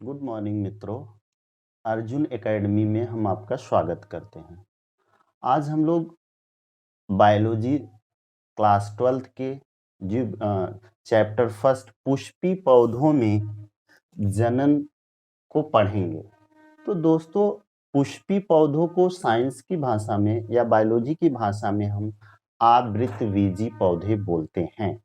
Good morning मित्रों। Arjun academy में हम आपका स्वागत करते हैं। आज हम लोग बायोलॉजी क्लास 12th के जीव चैप्टर फर्स्ट पुष्पी पौधों में जनन को पढ़ेंगे। तो दोस्तों, पुष्पी पौधों को साइंस की भाषा में या बायोलॉजी की भाषा में हम आवृतबीजी पौधे बोलते हैं।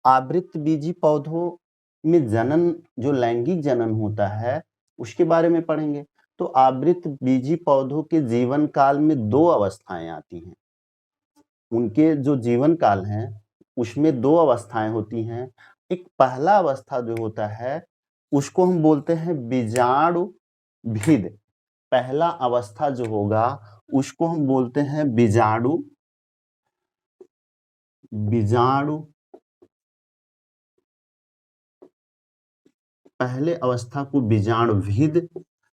आवृतबीजी पौधों में जनन, जो लैंगिक जनन होता है, उसके बारे में पढ़ेंगे। तो आवृतबीजी पौधों के जीवन काल में दो अवस्थाएं आती हैं। उनके जो जीवन काल है उसमें दो अवस्थाएं होती हैं। एक पहला अवस्था जो होता है उसको हम बोलते हैं बीजाणु भिद। पहला अवस्था जो होगा उसको हम बोलते हैं बीजाणु बीजाणु पहले अवस्था को बीजाणुभिद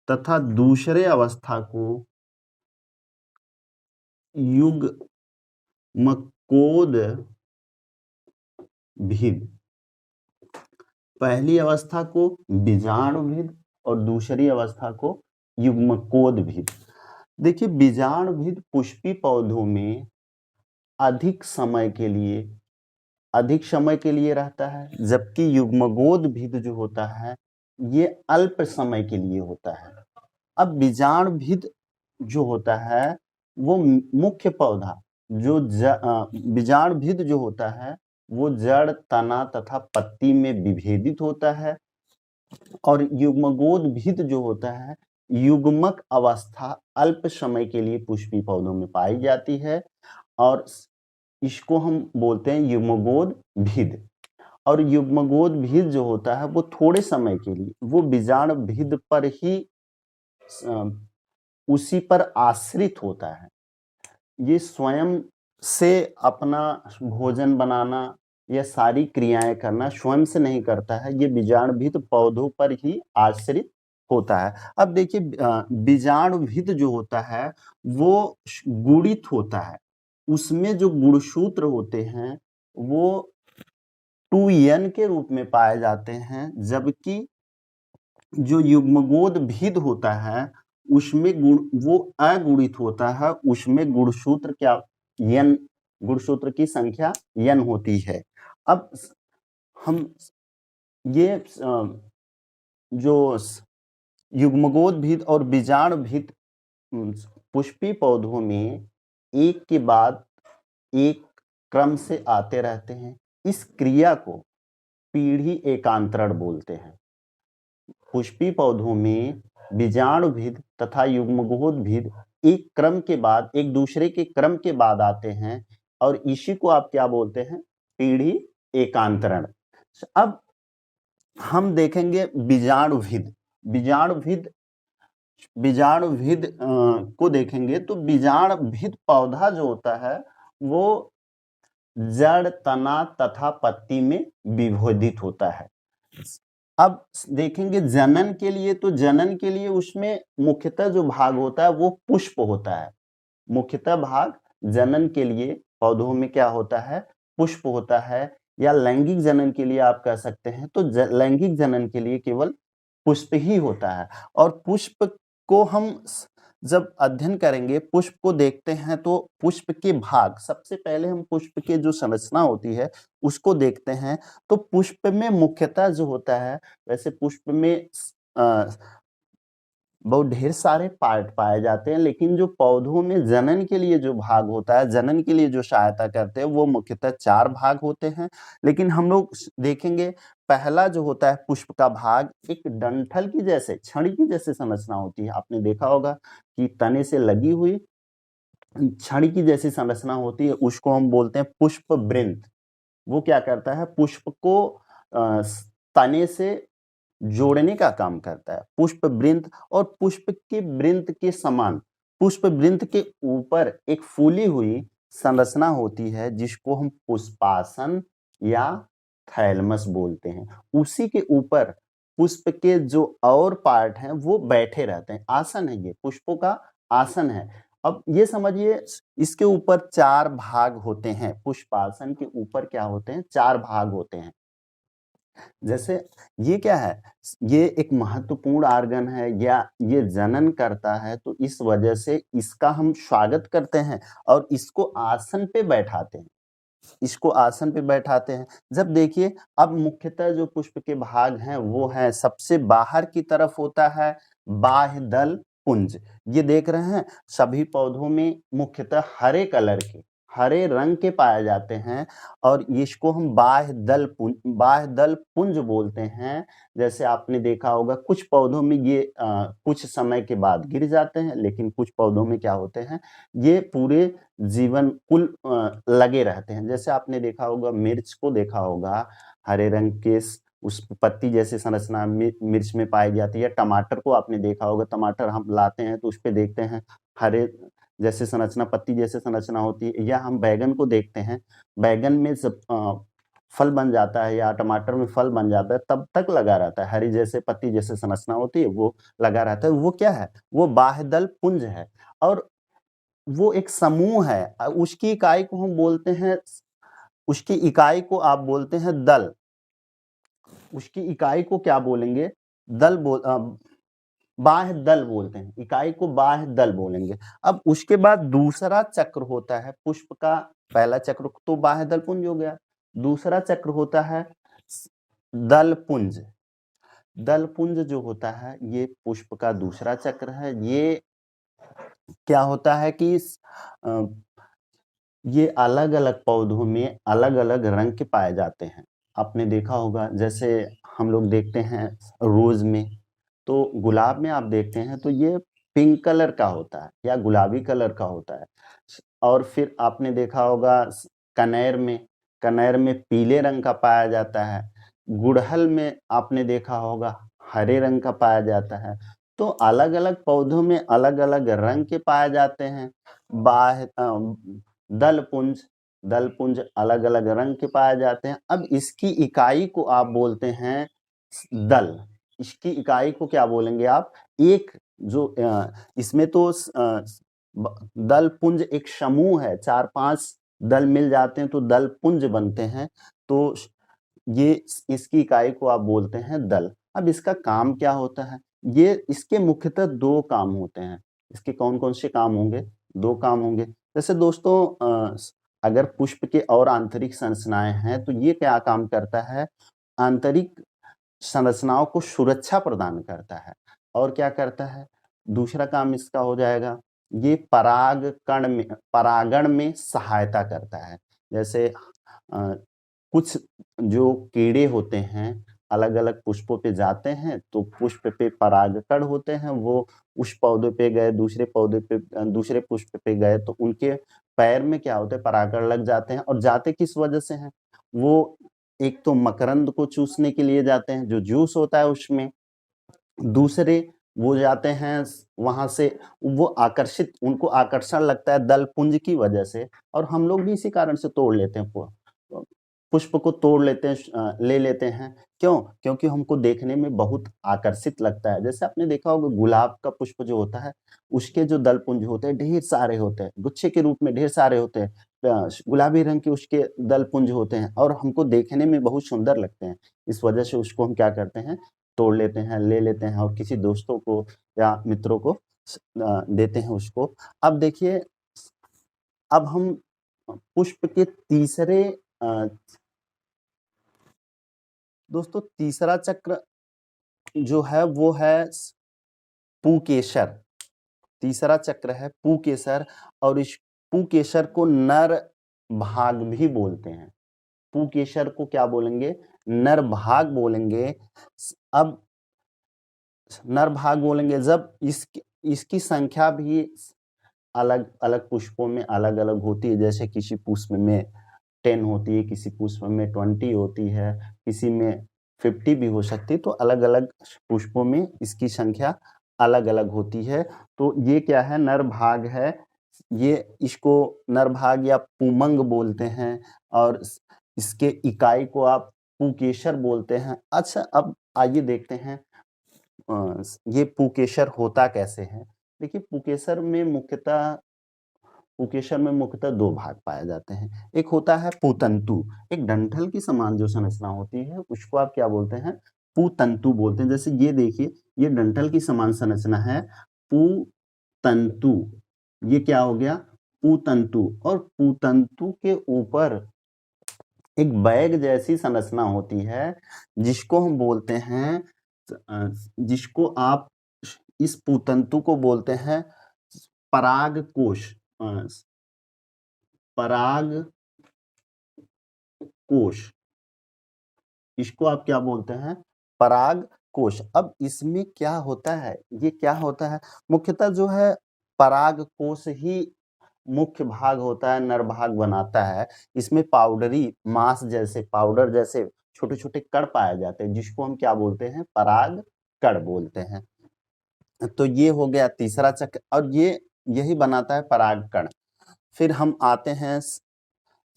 तथा दूसरे अवस्था को युग्मकोद भिद। पहली अवस्था को बीजाणुभिद और दूसरी अवस्था को युग्मकोद भिद। देखिए, बीजाणुभिद पुष्पी पौधों में अधिक समय के लिए रहता है, जबकि युग्मकोद भिद जो होता है ये अल्प समय के लिए होता है। अब बीजाणुभिद जो होता है वो मुख्य पौधा जो बीजाणुभिद जो होता है वो जड़, तना तथा पत्ती में विभेदित होता है। और युग्मकोद्भिद जो होता है, युग्मक अवस्था अल्प समय के लिए पुष्पी पौधों में पाई जाती है और इसको हम बोलते हैं युग्मकोद्भिद। और युग्मकोद्भिद जो होता है वो थोड़े समय के लिए, वो बीजाणुभिद पर ही उसी पर आश्रित होता है। ये स्वयं से अपना भोजन बनाना या सारी क्रियाएं करना स्वयं से नहीं करता है, ये बीजाणुभिद पौधों पर ही आश्रित होता है। अब देखिए, बीजाणुभिद जो होता है वो गुणित होता है। उसमें जो गुणसूत्र होते हैं वो 2n के रूप में पाए जाते हैं, जबकि जो युग्मकोद्भिद होता है उसमें वो अगुणित होता है। उसमें गुणसूत्र क्या, n, गुणसूत्र की संख्या n होती है। अब हम ये जो युग्मकोद्भिद और बीजाणुभिद पुष्पी पौधों में एक के बाद एक क्रम से आते रहते हैं। इस क्रिया को पीढ़ी एकांतरण बोलते हैं। पुष्पी पौधों में बीजाणुभिद तथा युग्मकोद्भिद एक क्रम के बाद, एक दूसरे के क्रम के बाद आते हैं और इसी को आप क्या बोलते हैं, पीढ़ी एकांतरण। अब हम देखेंगे बीजाणुभिद। बीजाणुभिद को देखेंगे तो बीजाणुभिद पौधा जो होता है वो जड़, तना तथा पत्ती में विभेदित होता है। अब देखेंगे जनन के लिए, तो जनन के लिए उसमें मुख्यतः जो भाग होता है वो पुष्प होता है। मुख्यतः भाग जनन के लिए पौधों में क्या होता है, पुष्प होता है। या लैंगिक जनन के लिए आप कह सकते हैं तो लैंगिक जनन के लिए केवल पुष्प ही होता है। और पुष्प को हम जब अध्ययन करेंगे, पुष्प को देखते हैं तो पुष्प के भाग, सबसे पहले हम पुष्प के जो संरचना होती है उसको देखते हैं। तो पुष्प में मुख्यतः जो होता है, वैसे पुष्प में बहुत ढेर सारे पार्ट पाए जाते हैं, लेकिन जो पौधों में जनन के लिए जो भाग होता है, जनन के लिए जो सहायता करते हैं, वो मुख्यतः 4 भाग होते हैं। लेकिन हम लोग देखेंगे, पहला जो होता है पुष्प का भाग, एक डंठल की जैसे, छड़ी की जैसे संरचना होती है। आपने देखा होगा कि तने से लगी हुई छड़ी की जैसी संरचना होती है, उसको हम बोलते हैं पुष्प वृंत। वो क्या करता है, पुष्प को तने से जोड़ने का काम करता है, पुष्प वृंत। और पुष्प के वृंत के समान, पुष्प वृंत के ऊपर एक फूली हुई संरचना होती है जिसको हम पुष्पासन या थैलमस बोलते हैं। उसी के ऊपर पुष्प के जो और पार्ट हैं वो बैठे रहते हैं। आसन है, ये पुष्पों का आसन है। अब ये समझिए, इसके ऊपर 4 भाग होते हैं। पुष्पासन के ऊपर क्या होते हैं, 4 भाग होते हैं। जैसे ये क्या है, ये एक महत्वपूर्ण ऑर्गन है या ये जनन करता है, तो इस वजह से इसका हम स्वागत करते हैं और इसको आसन पे बैठाते हैं। इसको आसन पे बैठाते हैं। जब देखिए अब मुख्यतः जो पुष्प के भाग हैं वो है, सबसे बाहर की तरफ होता है बाह्य दल पुंज। ये देख रहे हैं सभी पौधों में मुख्यतः हरे कलर के, हरे रंग के पाए जाते हैं और इसको हम बाह्य दल पुंज बोलते हैं। जैसे आपने देखा होगा कुछ पौधों में ये कुछ समय के बाद गिर जाते हैं, लेकिन कुछ पौधों में क्या होते हैं, ये पूरे जीवन कुल लगे रहते हैं। जैसे आपने देखा होगा मिर्च को देखा होगा, हरे रंग के उस पत्ती जैसे संरचना मिर्च में पाई जाती है। टमाटर को आपने देखा होगा, टमाटर हम लाते हैं तो उस पे देखते हैं हरे जैसे संरचना, पत्ती जैसे संरचना होती है। या हम बैगन को देखते हैं, बैगन में जब फल बन जाता है या टमाटर में फल बन जाता है तब तक लगा रहता है, हरी जैसे पत्ती जैसे संरचना होती है वो लगा रहता है। वो क्या है, वो बाह्यदल पुंज है और वो एक समूह है। उसकी इकाई को हम बोलते हैं, उसकी इकाई को आप बोलते हैं दल। उसकी इकाई को क्या बोलेंगे, बाह्य दल बोलते हैं, इकाई को बाह्य दल बोलेंगे। अब उसके बाद दूसरा चक्र होता है पुष्प का, पहला चक्र तो बाह्य दल पुंज हो गया, दूसरा चक्र होता है दल पुंज। दल पुंज जो होता है ये पुष्प का दूसरा चक्र है। ये क्या होता है कि ये अलग-अलग पौधों में अलग-अलग रंग के पाए जाते हैं। आपने देखा होगा जैसे हम लोग देखते हैं रोज़ में, तो गुलाब में आप देखते हैं तो ये पिंक कलर का होता है या गुलाबी कलर का होता है। और फिर आपने देखा होगा कनेर में पीले रंग का पाया जाता है। गुड़हल में आपने देखा होगा हरे रंग का पाया जाता है। तो अलग-अलग पौधों में अलग-अलग रंग के पाए जाते हैं। बाह्य दलपुंज दलपुंज अलग-अलग रंग के पाए जाते हैं। अब इसकी इकाई को आप बोलते हैं दल। इसकी इकाई को क्या बोलेंगे आप? एक जो इसमें तो दलपुंज एक समूह है, 4-5 दल मिल जाते हैं तो दलपुंज बनते हैं। तो ये इसकी इकाई को आप बोलते हैं दल। अब इसका काम क्या होता है? ये इसके मुख्यतः 2 काम होते हैं। इसके कौन-कौन से काम होंगे? 2 काम होंगे। जैसे दोस्तों अगर पुष्प के और आंतरिक संरचनाएँ हैं तो ये क्या काम करता है? आंतरिक संरचनाओं को सुरक्षा प्रदान करता है। और क्या करता है? दूसरा काम इसका हो जाएगा, ये परागण में सहायता करता है। जैसे कुछ जो कीड़े होते हैं, अलग-अलग पुष्पों पे जाते हैं, तो पुष्प पे परागकण होते हैं, वो उस पौधे पे गए, दूसरे पुष्प पे गए, तो उनके पैर में क्या होता है, परागकण लग जाते हैं और जाते किस वजह से हैं? वो एक तो मकरंद को चूसने के लिए जाते हैं, जो जूस होता है उसमें, दूसरे वो जाते हैं वहाँ से, वो उनको आकर्षण लगता है दलपुंज की वजह से और हम लोग भी इसी कारण से तोड़ लेते हैं पुष्प को तोड़ लेते हैं, ले लेते हैं। क्यों? क्योंकि हमको देखने में बहुत आकर्षित लगता है। जैसे आपने देखा होगा गुलाब का पुष्प जो होता है, उसके जो दलपुंज होते हैं ढेर सारे होते हैं, गुच्छे के रूप में ढेर सारे होते हैं। गुलाबी रंग के उसके दलपुंज होते हैं और हमको देखने में बहुत सुंदर लगते हैं। इस वजह से उसको हम क्या करते हैं, तोड़ लेते हैं, ले लेते हैं और किसी दोस्तों को या मित्रों को देते हैं उसको। अब देखिए, अब हम पुष्प के तीसरे दोस्तों तीसरा चक्र जो है वो है पुकेसर। तीसरा चक्र है पुकेसर और इस पुकेसर को नर भाग भी बोलते हैं। पुकेसर को क्या बोलेंगे? नर भाग बोलेंगे। अब नर भाग बोलेंगे जब इसकी संख्या भी अलग-अलग पुष्पों में अलग-अलग होती है। जैसे किसी पुष्प में 10 होती है, किसी पुष्प में 20 होती है, किसी में 50 भी हो सकती है। तो अलग-अलग पुष्पों में इसकी संख्या अलग-अलग होती है। तो ये क्या है, नर भाग है। ये इसको नर भाग या पुमंग बोलते हैं और इसके इकाई को आप पुकेसर बोलते हैं। अच्छा, अब आइए देखते हैं ये पुकेसर होता कैसे है। देखिए पुकेसर में मुख्यतः पुकेसर में मुख्यतः दो भाग पाए जाते हैं। एक होता है पुतंतु, एक डंठल की समान जो संरचना होती है उसको आप क्या बोलते हैं, पुतंतु बोलते हैं। जैसे ये देखिए, ये डंठल की समान संरचना है पुतंतु। ये क्या हो गया, पुतंतु। और पुतंतु के ऊपर एक बैग जैसी संरचना होती है जिसको हम बोलते हैं, जिसको आप, इस पुतंतु को बोलते हैं परागकोश। परागकोश, इसको आप क्या बोलते हैं, परागकोश। अब इसमें क्या होता है, ये क्या होता है, मुख्यतः जो है परागकोश ही मुख्य भाग होता है, नर भाग बनाता है। इसमें पाउडरी मांस जैसे, पाउडर जैसे छोटे छोटे कण पाए जाते हैं जिसको हम क्या बोलते हैं, पराग कण बोलते हैं। तो ये हो गया तीसरा चक्र, और ये यही बनाता है पराग कण। फिर हम आते हैं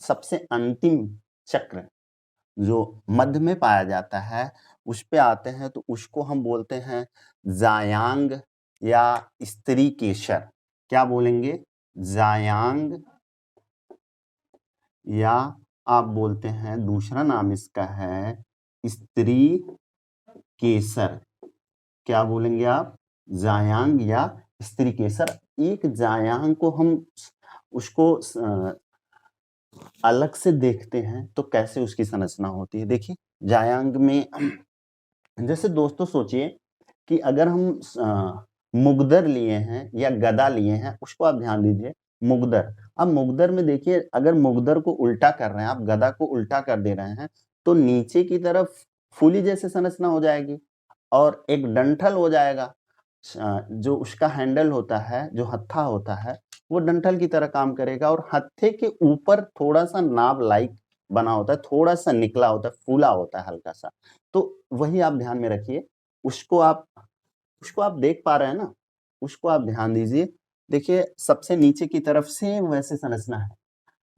सबसे अंतिम चक्र जो मध्य में पाया जाता है, उस पे आते हैं, तो उसको हम बोलते हैं जायांग या स्त्री केसर। क्या बोलेंगे, जायांग, या आप बोलते हैं दूसरा नाम इसका है स्त्री केसर। क्या बोलेंगे आप, जायांग या स्त्री केसर। एक जायांग को हम उसको अलग से देखते हैं तो कैसे उसकी संरचना होती है। देखिए जायांग में, जैसे दोस्तों सोचिए कि अगर हम मुगदर लिए हैं या गदा लिए हैं, उसको आप ध्यान दीजिए, मुगदर। अब मुगदर में देखिए, अगर मुगदर को उल्टा कर रहे हैं, आप गदा को उल्टा कर दे रहे हैं, तो नीचे की तरफ फूली जैसे संरचना हो जाएगी और एक डंठल हो जाएगा। जो उसका हैंडल होता है, जो हत्था होता है, वो डंठल की तरह काम करेगा, और हत्थे के ऊपर थोड़ा सा नाभ लाइक बना होता है, थोड़ा सा निकला होता है, फूला होता है हल्का सा। तो वही आप ध्यान में रखिए, उसको आप देख पा रहे हैं ना, उसको आप ध्यान दीजिए। देखिए सबसे नीचे की तरफ सेम वैसे संरचना है,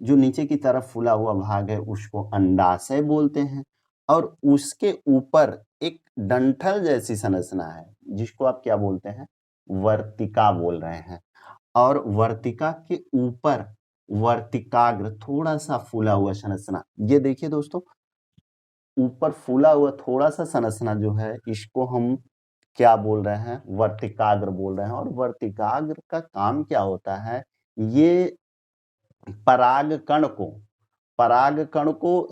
जो नीचे की तरफ फूला हुआ भाग है उसको अंडाशय बोलते हैं, और उसके ऊपर एक डंठल जैसी संरचना है जिसको आप क्या बोलते हैं, वर्तिका बोल रहे हैं। और वर्तिका के ऊपर वर्तिकाग्र, थोड़ा सा फूला हुआ संरचना। ये देखिए दोस्तों, ऊपर फूला हुआ थोड़ा सा संरचना जो है, इसको हम क्या बोल रहे हैं, वर्तिकाग्र बोल रहे हैं। और वर्तिकाग्र का काम क्या होता है, ये पराग कण को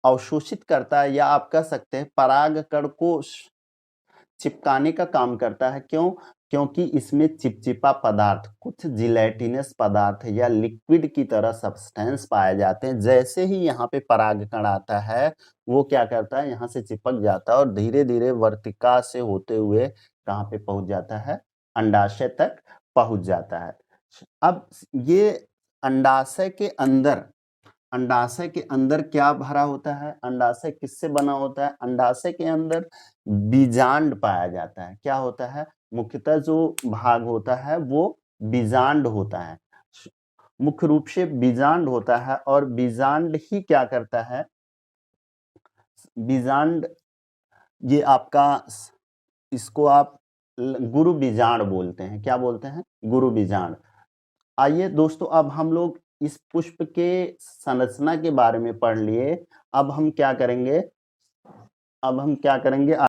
अवशोषित करता है, या आप कह सकते हैं पराग कण को चिपकाने का काम करता है। क्यों, क्योंकि इसमें चिपचिपा पदार्थ, कुछ जिलेटिनस पदार्थ या लिक्विड की तरह सब्सटेंस पाए जाते हैं। जैसे ही यहाँ पे परागकण आता है, वो क्या करता है, यहाँ से चिपक जाता है और धीरे धीरे वर्तिका से होते हुए कहाँ पे पहुंच जाता है, अंडाशय तक पहुंच जाता है। अब ये अंडाशय के अंदर, अंडाशय के अंदर क्या भरा होता है, अंडाशय किससे बना होता है, अंडाशय के अंदर बीजांड पाया जाता है। क्या होता है, मुख्यतः जो भाग होता है वो बीजांड होता है, मुख्य रूप से बीजांड होता है। और बीजांड ही क्या करता है, बीजांड, ये आपका, इसको आप गुरु बीजांड बोलते हैं। क्या बोलते हैं, गुरु बीजांड। आइए दोस्तों, अब हम लोग इस पुष्प के संरचना के बारे में पढ़ लिए। अब हम क्या करेंगे,